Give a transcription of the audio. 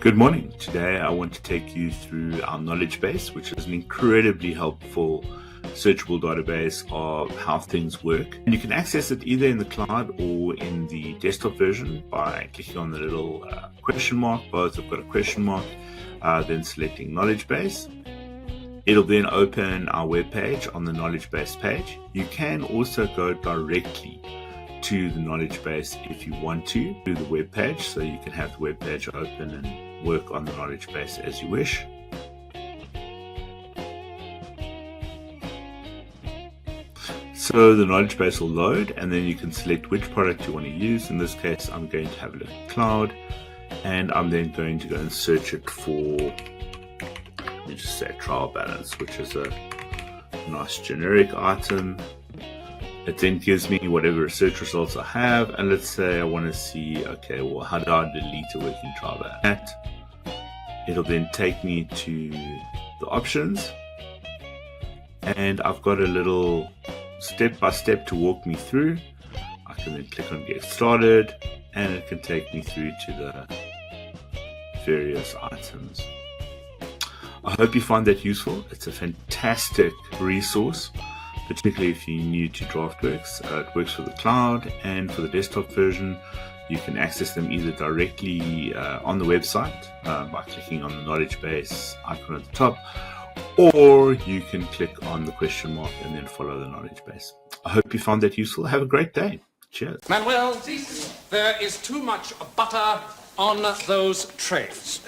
Good morning. Today I want to take you through our knowledge base, which is an incredibly helpful searchable database of how things work. And you can access it either in the cloud or in the desktop version by clicking on the little question mark. Both have got a question mark, then selecting knowledge base. It'll then open our web page on the knowledge base page. You can also go directly to the knowledge base if you want to through the web page, so you can have the web page open and work on the knowledge base as you wish. So the knowledge base will load, and then you can select which product you want to use. In this case, I'm going to have a look at cloud, and I'm then going to go and search it for, let me just say, trial balance, which is a nice generic item. It then gives me whatever search results I have, and let's say I want to see, okay, well, how do I delete a working trial balance? It'll then take me to the options, and I've got a little step-by-step to walk me through. I can then click on get started, and it can take me through to the various items. I hope you find that useful. It's a fantastic resource, particularly if you're new to Draftworx. It works for the cloud and for the desktop version. You can access them either directly on the website by clicking on the knowledge base icon at the top, or you can click on the question mark and then follow the knowledge base. I hope you found that useful. Have a great day. Cheers. Manuel, there is too much butter on those trays.